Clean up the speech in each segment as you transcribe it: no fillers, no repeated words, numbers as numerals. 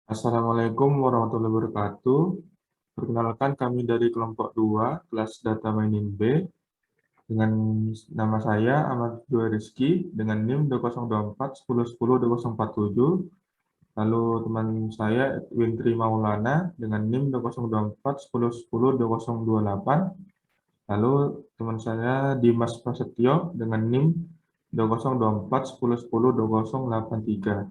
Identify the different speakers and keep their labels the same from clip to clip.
Speaker 1: Assalamualaikum warahmatullahi wabarakatuh. Perkenalkan kami dari kelompok 2, kelas Data Mining B, dengan nama saya Ahmad Dua Rizky, dengan NIM 2024 10 10 2047. Lalu teman saya Wintri Maulana dengan NIM 2024 10 10 2028. Lalu teman saya Dimas Prasetyo dengan NIM 2024 10 10 2083.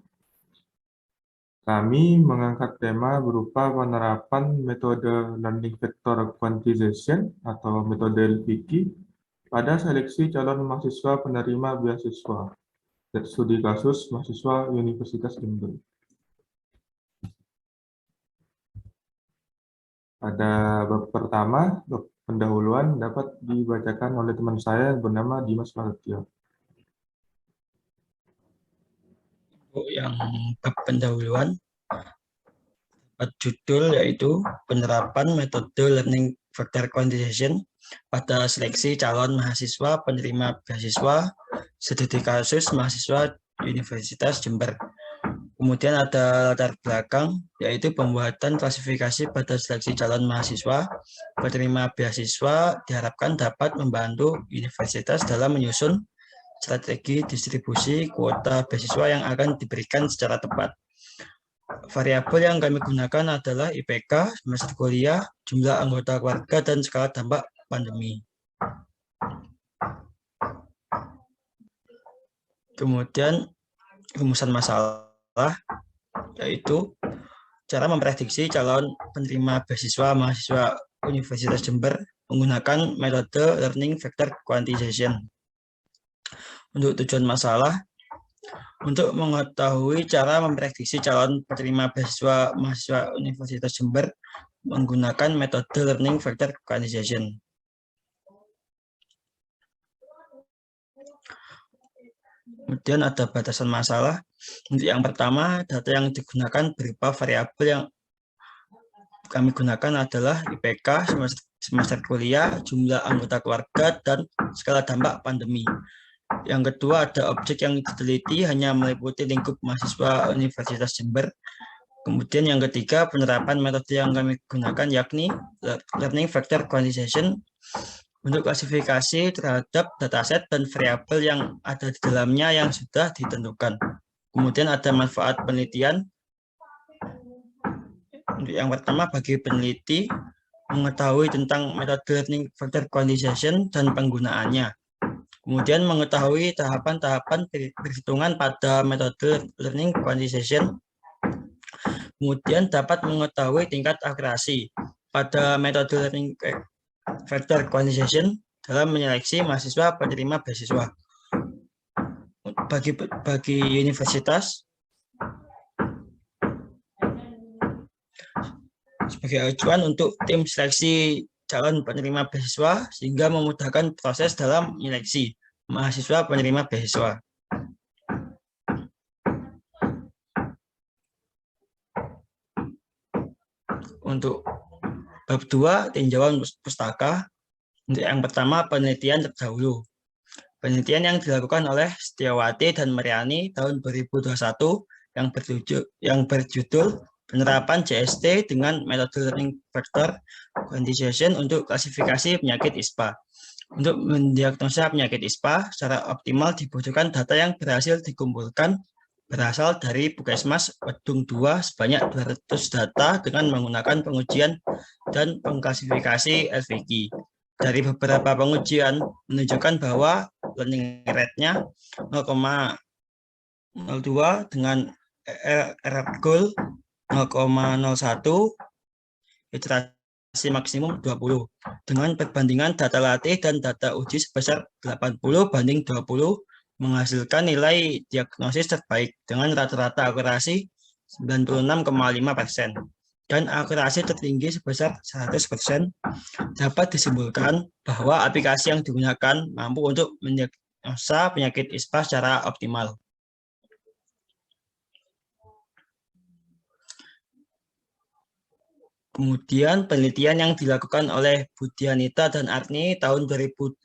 Speaker 1: Kami mengangkat tema berupa penerapan metode Learning Vector Quantization atau metode LVQ pada seleksi calon mahasiswa penerima beasiswa studi kasus mahasiswa Universitas Jember. Pada bab pertama, bab pendahuluan dapat dibacakan oleh teman saya yang bernama Dimas Prasetyo.
Speaker 2: Yang bab pendahuluan judul yaitu penerapan metode learning vector quantization pada seleksi calon mahasiswa penerima beasiswa studi kasus mahasiswa Universitas Jember. Kemudian ada latar belakang yaitu pembuatan klasifikasi pada seleksi calon mahasiswa penerima beasiswa diharapkan dapat membantu universitas dalam menyusun strategi distribusi kuota beasiswa yang akan diberikan secara tepat. Variabel yang kami gunakan adalah IPK, semester kuliah, jumlah anggota keluarga, dan skala dampak pandemi. Kemudian rumusan masalah, yaitu cara memprediksi calon penerima beasiswa mahasiswa Universitas Jember menggunakan metode Learning Vector Quantization. Untuk tujuan masalah, untuk mengetahui cara memprediksi calon penerima beasiswa mahasiswa Universitas Jember menggunakan metode Learning Vector Quantization. Kemudian ada batasan masalah. Untuk yang pertama, data yang digunakan berupa variabel yang kami gunakan adalah IPK, semester kuliah, jumlah anggota keluarga, dan skala dampak pandemi. Yang kedua, ada objek yang diteliti hanya meliputi lingkup mahasiswa Universitas Jember. Kemudian yang ketiga, penerapan metode yang kami gunakan yakni Learning Vector Quantization untuk klasifikasi terhadap dataset dan variabel yang ada di dalamnya yang sudah ditentukan. Kemudian ada manfaat penelitian. Untuk yang pertama, bagi peneliti mengetahui tentang metode Learning Vector Quantization dan penggunaannya. Kemudian mengetahui tahapan-tahapan perhitungan pada metode Learning Quantization. Kemudian dapat mengetahui tingkat akurasi pada metode Learning Vector Quantization dalam menyeleksi mahasiswa penerima beasiswa. Bagi universitas, sebagai acuan untuk tim seleksi calon penerima beasiswa sehingga memudahkan proses dalam menyeleksi mahasiswa penerima beasiswa. Untuk bab 2, tinjauan pustaka. Untuk yang pertama, penelitian terdahulu. Penelitian yang dilakukan oleh Setiawati dan Mariani tahun 2021 yang berjudul penerapan JST dengan metode Learning Vector Quantization untuk klasifikasi penyakit ISPA. Untuk mendiagnosa penyakit ISPA secara optimal dibutuhkan data yang berhasil dikumpulkan berasal dari Puskesmas Wedung 2 sebanyak 200 data dengan menggunakan pengujian dan pengklasifikasi LVQ. Dari beberapa pengujian menunjukkan bahwa learning rate-nya 0,02 dengan error goal 0,01, iterasi maksimum 20. Dengan perbandingan data latih dan data uji sebesar 80/20 menghasilkan nilai diagnosis terbaik dengan rata-rata akurasi 96,5%. Dan akurasi tertinggi sebesar 100%, dapat disimpulkan bahwa aplikasi yang digunakan mampu untuk mendiagnosa penyakit ISPA secara optimal. Kemudian penelitian yang dilakukan oleh Budianita dan Arni tahun 2015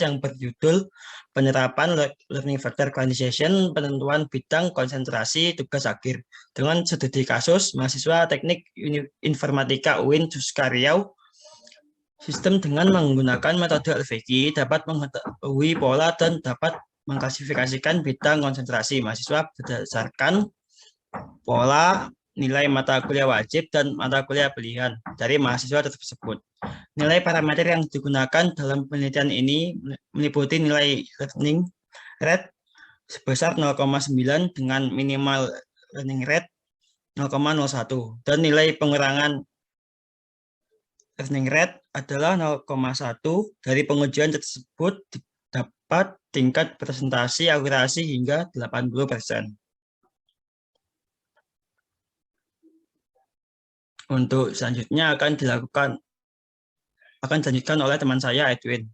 Speaker 2: yang berjudul Penerapan Learning Factor Quantization, Penentuan Bidang Konsentrasi Tugas Akhir. Dengan studi kasus, mahasiswa Teknik Informatika UIN Juska Riau, sistem dengan menggunakan metode LVQ dapat mengetahui pola dan dapat mengklasifikasikan bidang konsentrasi mahasiswa berdasarkan pola nilai mata kuliah wajib dan mata kuliah pilihan dari mahasiswa tersebut. Nilai parameter yang digunakan dalam penelitian ini meliputi nilai learning rate sebesar 0,9 dengan minimal learning rate 0,01 dan nilai pengurangan learning rate adalah 0,1 dari pengujian tersebut dapat tingkat presentasi akurasi hingga 80%. Untuk selanjutnya akan dilanjutkan oleh teman saya, Edwin.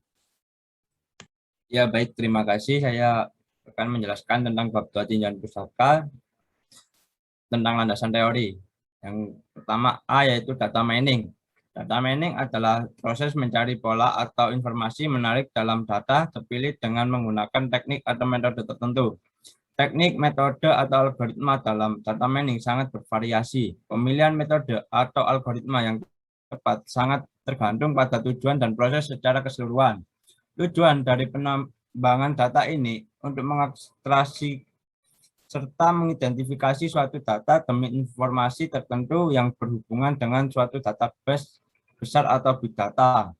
Speaker 3: Ya, baik, terima kasih. Saya akan menjelaskan tentang bab 2 tinjauan pustaka tentang landasan teori. Yang pertama A yaitu data mining. Data mining adalah proses mencari pola atau informasi menarik dalam data terpilih dengan menggunakan teknik atau metode tertentu. Teknik, metode, atau algoritma dalam data mining sangat bervariasi. Pemilihan metode atau algoritma yang tepat sangat tergantung pada tujuan dan proses secara keseluruhan. Tujuan dari penambangan data ini untuk mengekstraksi serta mengidentifikasi suatu data demi informasi tertentu yang berhubungan dengan suatu database besar atau big data.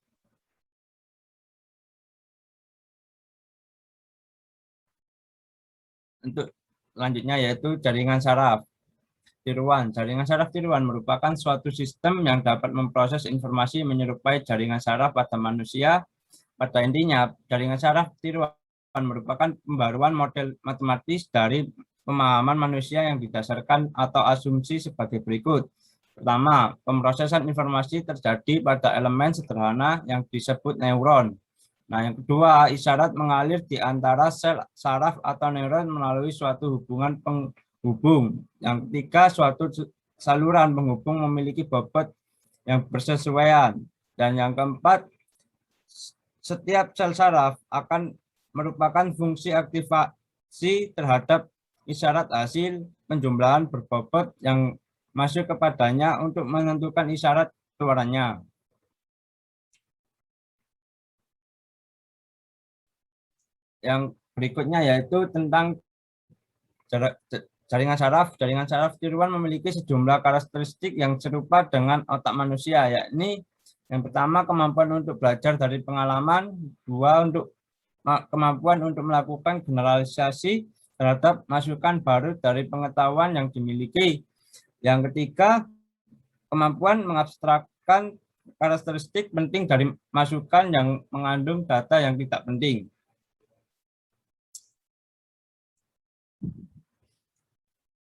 Speaker 3: Untuk selanjutnya yaitu jaringan saraf tiruan. Jaringan saraf tiruan merupakan suatu sistem yang dapat memproses informasi menyerupai jaringan saraf pada manusia. Pada intinya, jaringan saraf tiruan merupakan pembaruan model matematis dari pemahaman manusia yang didasarkan atau asumsi sebagai berikut. Pertama, pemrosesan informasi terjadi pada elemen sederhana yang disebut neuron. Nah, yang kedua, isyarat mengalir di antara sel saraf atau neuron melalui suatu hubungan penghubung. Yang ketiga, suatu saluran penghubung memiliki bobot yang bersesuaian. Dan yang keempat, setiap sel saraf akan merupakan fungsi aktivasi terhadap isyarat hasil penjumlahan berbobot yang masuk kepadanya untuk menentukan isyarat keluarannya. Yang berikutnya yaitu tentang jaringan saraf. Jaringan saraf tiruan memiliki sejumlah karakteristik yang serupa dengan otak manusia, yakni yang pertama kemampuan untuk belajar dari pengalaman, dua untuk kemampuan untuk melakukan generalisasi terhadap masukan baru dari pengetahuan yang dimiliki. Yang ketiga, kemampuan mengabstrakkan karakteristik penting dari masukan yang mengandung data yang tidak penting.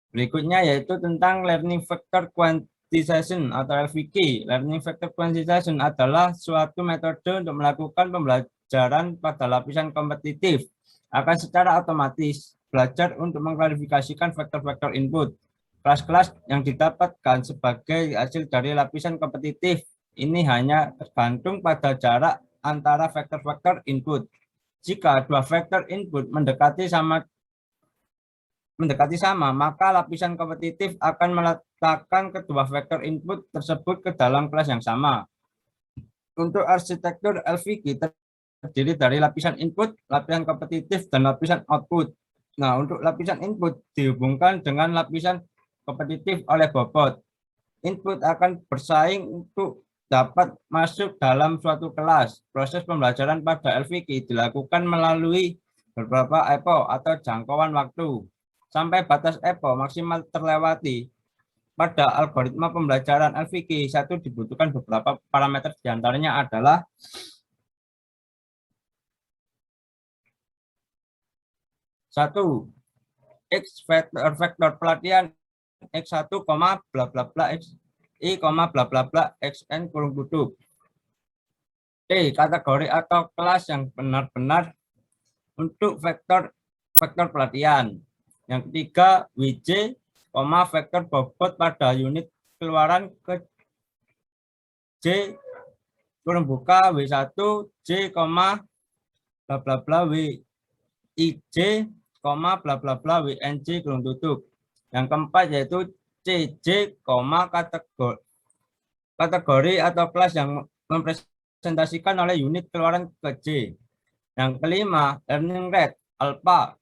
Speaker 3: Berikutnya yaitu tentang Learning Factor Quantization atau LVQ. Learning Factor Quantization adalah suatu metode untuk melakukan pembelajaran pada lapisan kompetitif. Akan secara otomatis belajar untuk mengklarifikasikan faktor-faktor input. Kelas-kelas yang didapatkan sebagai hasil dari lapisan kompetitif ini hanya tergantung pada jarak antara faktor-faktor input. Jika dua faktor input mendekati sama, maka lapisan kompetitif akan meletakkan kedua vektor input tersebut ke dalam kelas yang sama. Untuk arsitektur LVQ terdiri dari lapisan input, lapisan kompetitif, dan lapisan output. Nah, untuk lapisan input dihubungkan dengan lapisan kompetitif oleh bobot. Input akan bersaing untuk dapat masuk dalam suatu kelas. Proses pembelajaran pada LVQ dilakukan melalui beberapa epoch atau jangkauan waktu. Sampai batas epoch maksimal terlewati. Pada algoritma pembelajaran LVQ, satu dibutuhkan beberapa parameter, diantaranya adalah satu, X vektor pelatihan X1, bla bla bla X I, bla bla bla XN kurung tutup. D, kategori atau kelas yang benar-benar untuk vektor pelatihan. Yang ketiga, WJ, vektor bobot pada unit keluaran J kurung buka W1 J, bla bla bla WIJ, bla bla bla WNJ kurung tutup. Yang keempat yaitu CJ, kategori atau kelas yang mempresentasikan oleh unit keluaran ke J. Yang kelima, learning rate, alpha.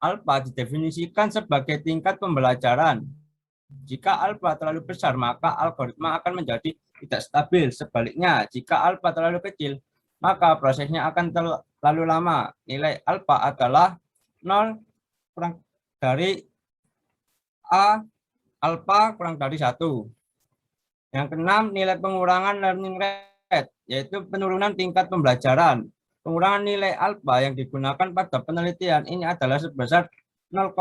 Speaker 3: Alpha didefinisikan sebagai tingkat pembelajaran. Jika alpha terlalu besar, maka algoritma akan menjadi tidak stabil. Sebaliknya, jika alpha terlalu kecil, maka prosesnya akan terlalu lama. Nilai alpha adalah 0 kurang dari A, alpha kurang dari 1. Yang keenam, nilai pengurangan learning rate, yaitu penurunan tingkat pembelajaran. Pengurangan nilai alpha yang digunakan pada penelitian ini adalah sebesar 0,1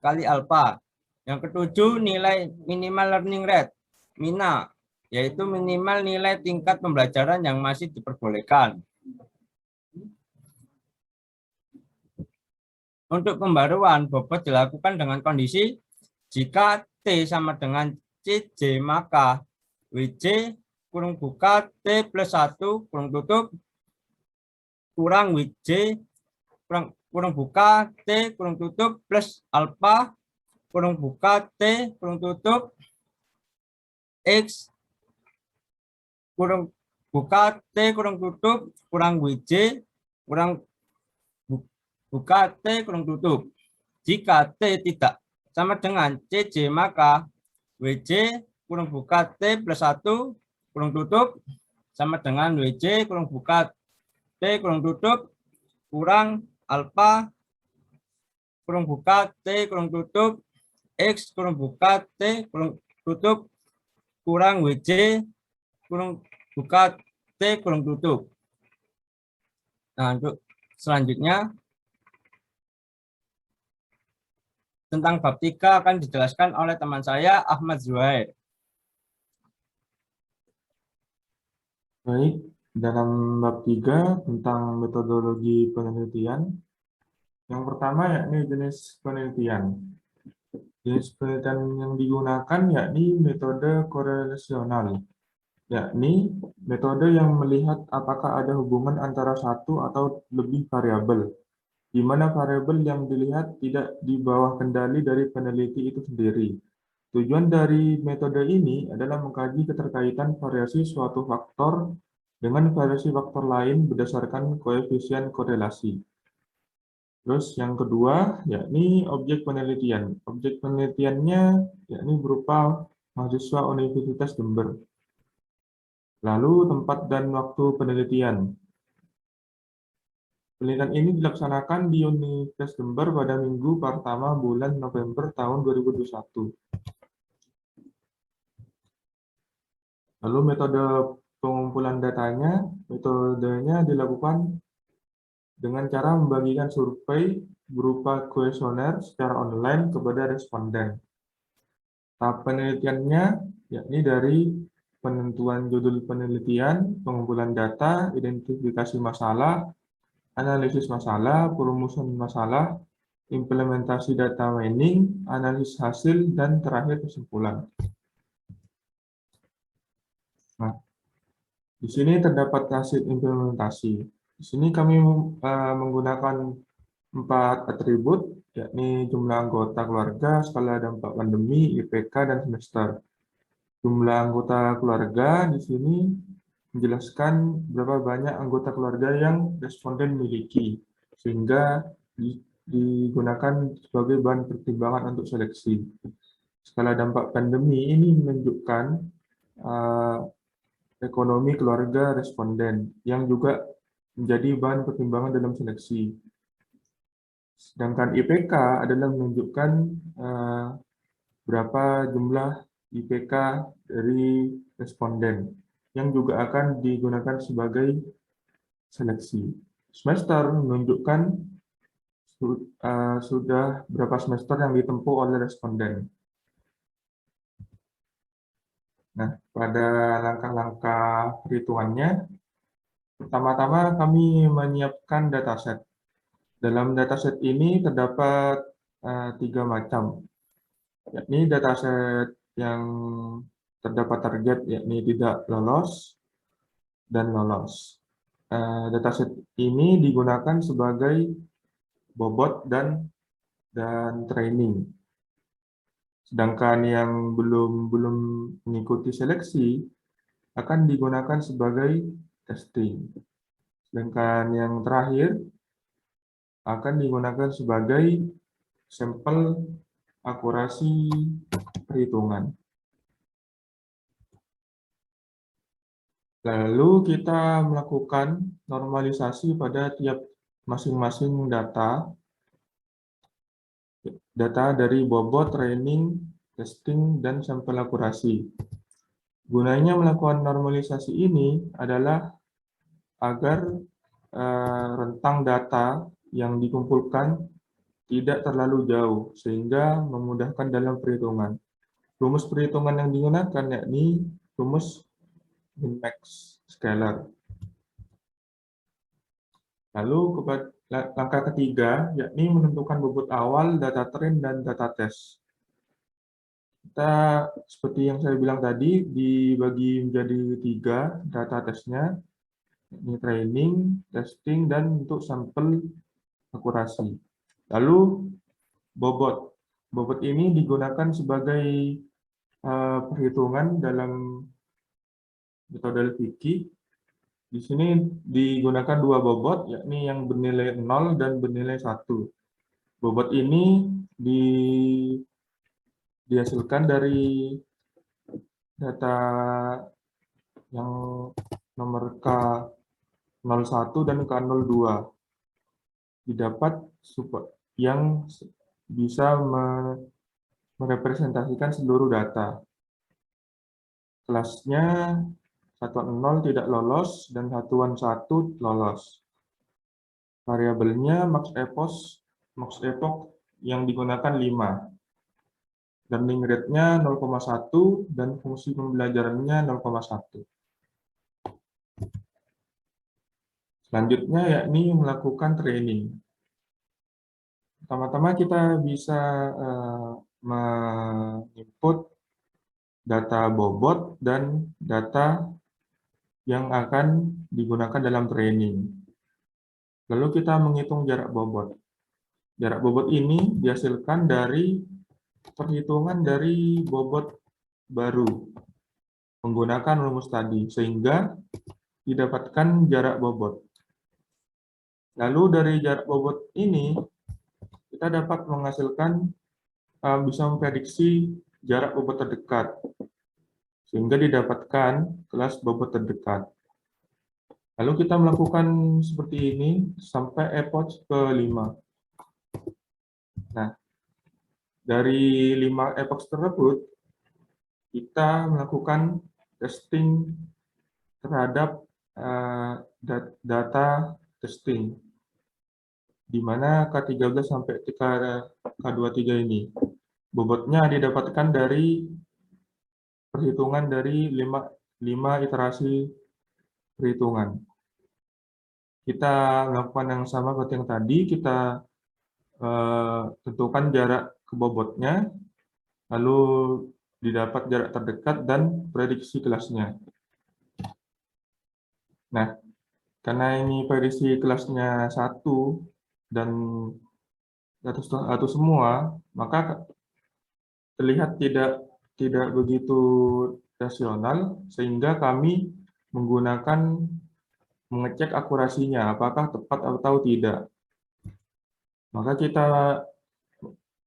Speaker 3: kali alpha. Yang ketujuh, nilai minimal learning rate, MINA, yaitu minimal nilai tingkat pembelajaran yang masih diperbolehkan. Untuk pembaruan, bobot dilakukan dengan kondisi jika T sama dengan CJ, maka WJ kurung buka T plus 1 kurung tutup kurang WJ kurung buka T kurung tutup plus alpha kurung buka T kurung tutup X kurung buka T kurung tutup kurang WJ kurang buka T kurung tutup. Jika T tidak sama dengan CJ, maka WJ kurung buka T plus 1 kurung tutup sama dengan WJ kurung buka T kurung tutup kurang alpha kurung buka T kurung tutup X kurung buka T kurung tutup kurang WJ kurung buka T kurung tutup. Nah, untuk selanjutnya tentang bab 3 akan dijelaskan oleh teman saya Ahmad Zuhair.
Speaker 1: Baik, dalam bab 3 tentang metodologi penelitian, yang pertama yakni jenis penelitian. Jenis penelitian yang digunakan yakni metode korelasional, yakni metode yang melihat apakah ada hubungan antara satu atau lebih variabel, di mana variabel yang dilihat tidak di bawah kendali dari peneliti itu sendiri. Tujuan dari metode ini adalah mengkaji keterkaitan variasi suatu faktor dengan variasi faktor lain berdasarkan koefisien korelasi. Terus yang kedua, yakni objek penelitian. Objek penelitiannya yakni berupa mahasiswa Universitas Jember. Lalu tempat dan waktu penelitian. Penelitian ini dilaksanakan di Universitas Jember pada minggu pertama bulan November tahun 2021. Lalu metode pengumpulan datanya, metodenya dilakukan dengan cara membagikan survei berupa kuesioner secara online kepada responden. Tahap penelitiannya yakni dari penentuan judul penelitian, pengumpulan data, identifikasi masalah, analisis masalah, perumusan masalah, implementasi data mining, analisis hasil, dan terakhir kesimpulan. Nah, di sini terdapat hasil implementasi. Di sini kami menggunakan 4 atribut, yakni jumlah anggota keluarga, skala dampak pandemi, IPK, dan semester. Jumlah anggota keluarga di sini menjelaskan berapa banyak anggota keluarga yang responden miliki, sehingga digunakan sebagai bahan pertimbangan untuk seleksi. Skala dampak pandemi ini menunjukkan ekonomi keluarga responden, yang juga menjadi bahan pertimbangan dalam seleksi. Sedangkan IPK adalah menunjukkan berapa jumlah IPK dari responden, yang juga akan digunakan sebagai seleksi. Semester menunjukkan sudah berapa semester yang ditempuh oleh responden. Nah, pada langkah-langkah perhitungannya, pertama-tama kami menyiapkan dataset. Dalam dataset ini terdapat 3 macam, yakni dataset yang terdapat target yakni tidak lolos dan lolos. Dataset ini digunakan sebagai bobot dan training. Sedangkan yang belum mengikuti seleksi akan digunakan sebagai testing. Sedangkan yang terakhir akan digunakan sebagai sampel akurasi perhitungan. Lalu kita melakukan normalisasi pada tiap masing-masing data dari bobot, training, testing, dan sampel akurasi. Gunanya melakukan normalisasi ini adalah agar rentang data yang dikumpulkan tidak terlalu jauh, sehingga memudahkan dalam perhitungan. Rumus perhitungan yang digunakan yakni rumus min-max scalar. Lalu langkah ketiga, yakni menentukan bobot awal, data train, dan data test. Kita, seperti yang saya bilang tadi, dibagi menjadi 3 data testnya, yakni training, testing, dan untuk sampel akurasi. Lalu bobot. Bobot ini digunakan sebagai perhitungan dalam metode Fikih. Di sini digunakan 2 bobot, yakni yang bernilai 0 dan bernilai 1. Bobot ini dihasilkan dari data yang nomor K01 dan K02. Didapat yang bisa merepresentasikan seluruh data. Kelasnya satuan 0 tidak lolos dan satuan 1 lolos. Variabelnya max epoch yang digunakan 5. Learning rate-nya 0,1 dan fungsi pembelajarannya 0,1. Selanjutnya yakni melakukan training. Pertama-tama kita bisa menginput data bobot dan data yang akan digunakan dalam training. Lalu kita menghitung jarak bobot. Jarak bobot ini dihasilkan dari perhitungan dari bobot baru menggunakan rumus tadi, sehingga didapatkan jarak bobot. Lalu dari jarak bobot ini, kita dapat menghasilkan, bisa memprediksi jarak bobot terdekat, sehingga didapatkan kelas bobot terdekat. Lalu kita melakukan seperti ini sampai epoch ke-5. Nah, dari 5 epoch tersebut, kita melakukan testing terhadap data testing, di mana K13 sampai K23 ini. Bobotnya didapatkan dari perhitungan dari 5 iterasi perhitungan. Kita melakukan yang sama seperti yang tadi, kita tentukan jarak ke bobotnya, lalu didapat jarak terdekat dan prediksi kelasnya. Nah, karena ini prediksi kelasnya 1 dan satu semua, maka terlihat tidak begitu rasional, sehingga kami mengecek akurasinya, apakah tepat atau tidak. Maka kita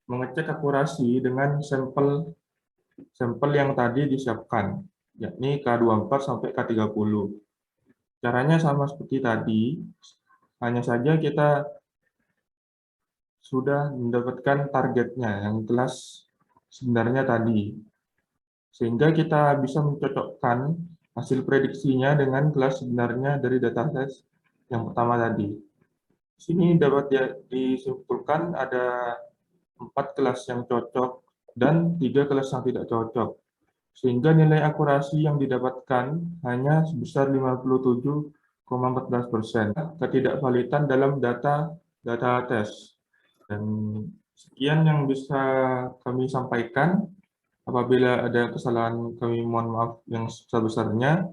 Speaker 1: mengecek akurasi dengan sampel yang tadi disiapkan, yakni K24 sampai K30. Caranya sama seperti tadi, hanya saja kita sudah mendapatkan targetnya yang kelas sebenarnya tadi, sehingga kita bisa mencocokkan hasil prediksinya dengan kelas sebenarnya dari dataset yang pertama tadi. Di sini dapat disimpulkan ada 4 kelas yang cocok dan 3 kelas yang tidak cocok, sehingga nilai akurasi yang didapatkan hanya sebesar 57,14%. Ketidakvalidan dalam data tes. Dan sekian yang bisa kami sampaikan. Apabila ada kesalahan, kami mohon maaf yang sebesar-besarnya.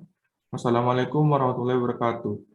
Speaker 1: Wassalamualaikum warahmatullahi wabarakatuh.